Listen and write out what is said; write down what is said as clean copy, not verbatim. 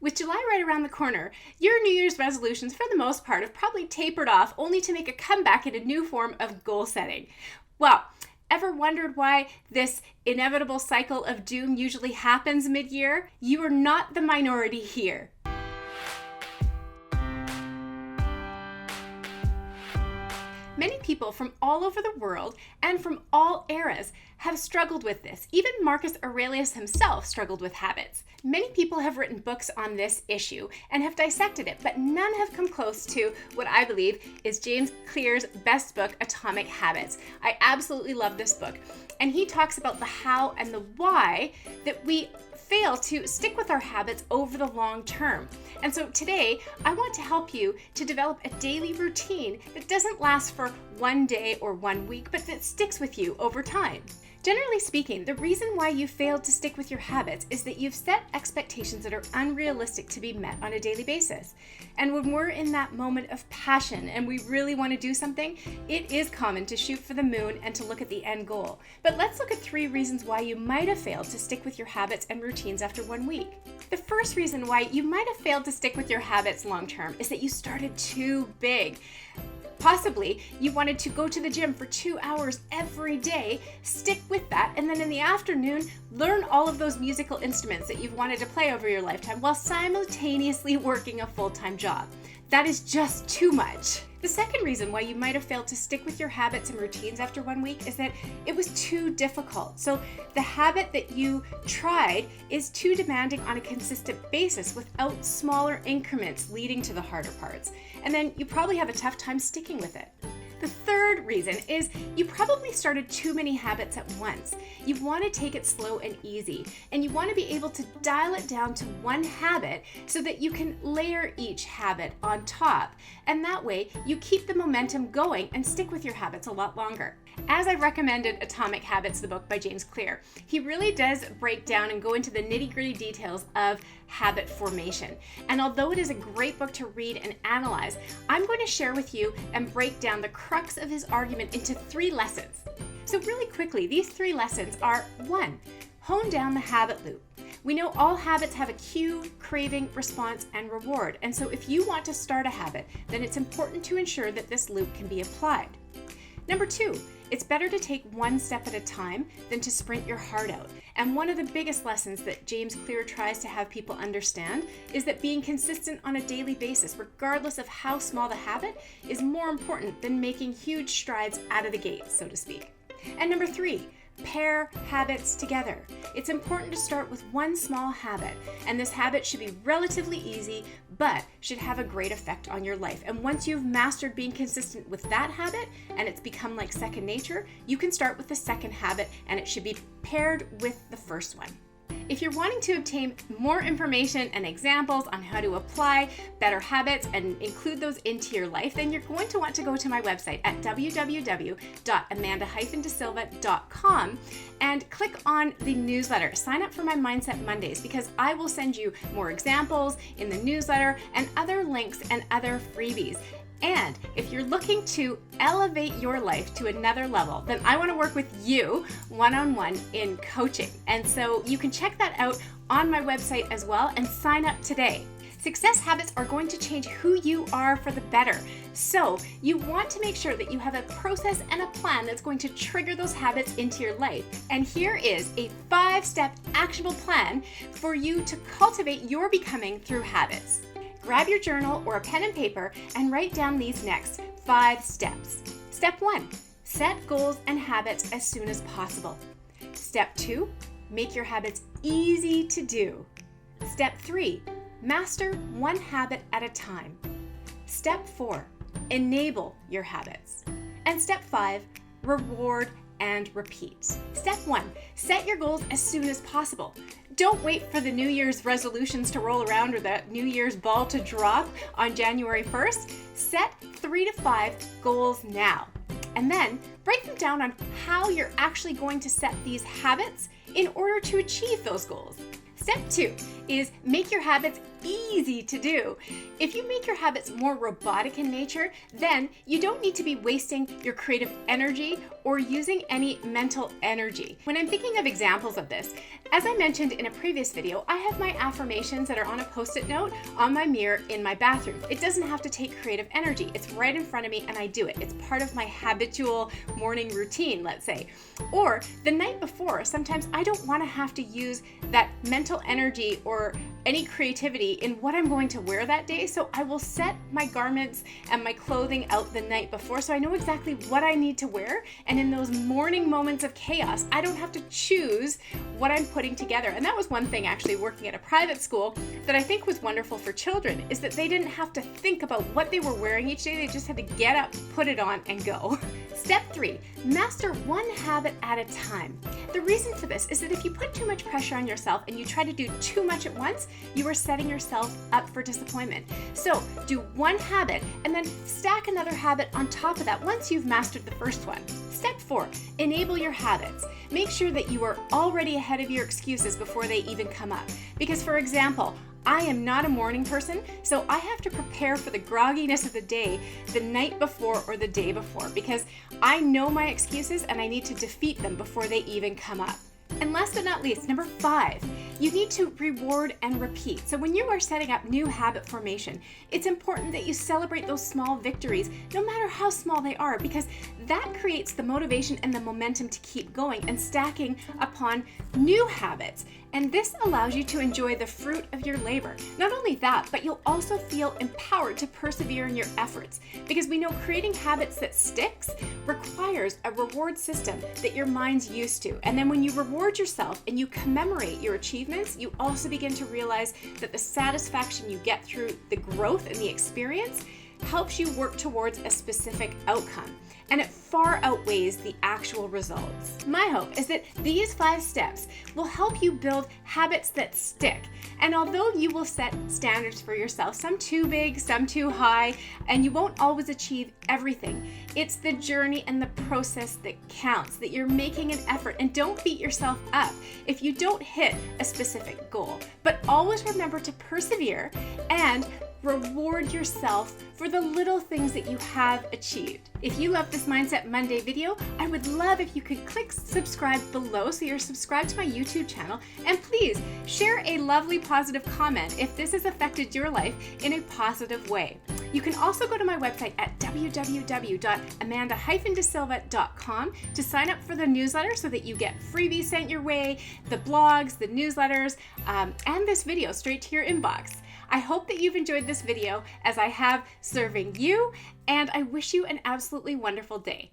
With July right around the corner, your New Year's resolutions, for the most part, have probably tapered off, only to make a comeback in a new form of goal setting. Well, ever wondered why this inevitable cycle of doom usually happens mid-year? You are not the minority here. Many people from all over the world and from all eras have struggled with this. Even Marcus Aurelius himself struggled with habits. Many people have written books on this issue and have dissected it, but none have come close to what I believe is James Clear's best book, Atomic Habits. I absolutely love this book. And he talks about the how and the why that we fail to stick with our habits over the long term. And so today, I want to help you to develop a daily routine that doesn't last for one day or 1 week, but that sticks with you over time. Generally speaking, the reason why you failed to stick with your habits is that you've set expectations that are unrealistic to be met on a daily basis. And when we're in that moment of passion and we really want to do something, it is common to shoot for the moon and to look at the end goal. But let's look at 3 reasons why you might have failed to stick with your habits and routines after 1 week. The first reason why you might have failed to stick with your habits long term is that you started too big. Possibly you wanted to go to the gym for 2 hours every day, stick with that, and then in the afternoon, learn all of those musical instruments that you've wanted to play over your lifetime while simultaneously working a full-time job. That is just too much. The second reason why you might have failed to stick with your habits and routines after 1 week is that it was too difficult. So the habit that you tried is too demanding on a consistent basis without smaller increments leading to the harder parts. And then you probably have a tough time sticking with it. The third reason is you probably started too many habits at once. You want to take it slow and easy, and you want to be able to dial it down to one habit so that you can layer each habit on top. And that way you keep the momentum going and stick with your habits a lot longer. As I recommended Atomic Habits, the book by James Clear, he really does break down and go into the nitty-gritty details of habit formation. And although it is a great book to read and analyze, I'm going to share with you and break down the crux of his argument into 3 lessons. So really quickly, these 3 lessons are: 1, hone down the habit loop. We know all habits have a cue, craving, response, and reward. And so if you want to start a habit, then it's important to ensure that this loop can be applied. Number 2, it's better to take 1 step at a time than to sprint your heart out. And one of the biggest lessons that James Clear tries to have people understand is that being consistent on a daily basis, regardless of how small the habit, is more important than making huge strides out of the gate, so to speak. And number 3, pair habits together. It's important to start with 1 small habit, and this habit should be relatively easy, but should have a great effect on your life. And once you've mastered being consistent with that habit, and it's become like second nature, you can start with the second habit, and it should be paired with the first one. If you're wanting to obtain more information and examples on how to apply better habits and include those into your life, then you're going to want to go to my website at www.amanda-desilva.com and click on the newsletter. Sign up for my Mindset Mondays, because I will send you more examples in the newsletter and other links and other freebies. And if you're looking to elevate your life to another level, then I want to work with you one-on-one in coaching. And so you can check that out on my website as well and sign up today. Success habits are going to change who you are for the better. So you want to make sure that you have a process and a plan that's going to trigger those habits into your life. And here is a 5-step actionable plan for you to cultivate your becoming through habits. Grab your journal or a pen and paper and write down these next 5 steps. Step 1, set goals and habits as soon as possible. Step 2, make your habits easy to do. Step 3, master 1 habit at a time. Step 4, enable your habits. And step 5, reward and repeat. Step 1, set your goals as soon as possible. Don't wait for the New Year's resolutions to roll around or the New Year's ball to drop on January 1st. Set 3 to 5 goals now. And then break them down on how you're actually going to set these habits in order to achieve those goals. Step 2, is make your habits easy to do. If you make your habits more robotic in nature, then you don't need to be wasting your creative energy or using any mental energy. When I'm thinking of examples of this, as I mentioned in a previous video, I have my affirmations that are on a post-it note on my mirror in my bathroom. It doesn't have to take creative energy. It's right in front of me and I do it. It's part of my habitual morning routine, let's say. Or the night before, sometimes I don't want to have to use that mental energy or any creativity in what I'm going to wear that day, so I will set my garments and my clothing out the night before so I know exactly what I need to wear, and in those morning moments of chaos, I don't have to choose what I'm putting together. And that was one thing actually working at a private school that I think was wonderful for children, is that they didn't have to think about what they were wearing each day, they just had to get up, put it on, and go. Step 3, master one habit at a time. The reason for this is that if you put too much pressure on yourself and you try to do too much at once, you are setting yourself up for disappointment. So do one habit and then stack another habit on top of that once you've mastered the first one. Step 4, enable your habits. Make sure that you are already ahead of your excuses before they even come up. Because for example, I am not a morning person, so I have to prepare for the grogginess of the day the night before or the day before, because I know my excuses and I need to defeat them before they even come up. And last but not least, number 5, you need to reward and repeat. So when you are setting up new habit formation, it's important that you celebrate those small victories, no matter how small they are, because that creates the motivation and the momentum to keep going and stacking upon new habits. And this allows you to enjoy the fruit of your labor. Not only that, but you'll also feel empowered to persevere in your efforts, because we know creating habits that sticks requires a reward system that your mind's used to. And then when you reward yourself and you commemorate your achievements, you also begin to realize that the satisfaction you get through the growth and the experience helps you work towards a specific outcome, and it far outweighs the actual results. My hope is that these 5 steps will help you build habits that stick. And although you will set standards for yourself, some too big, some too high, and you won't always achieve everything, it's the journey and the process that counts, that you're making an effort. And don't beat yourself up if you don't hit a specific goal, but always remember to persevere and reward yourself for the little things that you have achieved. If you love this Mindset Monday video, I would love if you could click subscribe below so you're subscribed to my YouTube channel, and please share a lovely positive comment if this has affected your life in a positive way. You can also go to my website at www.amanda-desilva.com to sign up for the newsletter so that you get freebies sent your way, the blogs, the newsletters, and this video straight to your inbox. I hope that you've enjoyed this video as I have serving you, and I wish you an absolutely wonderful day.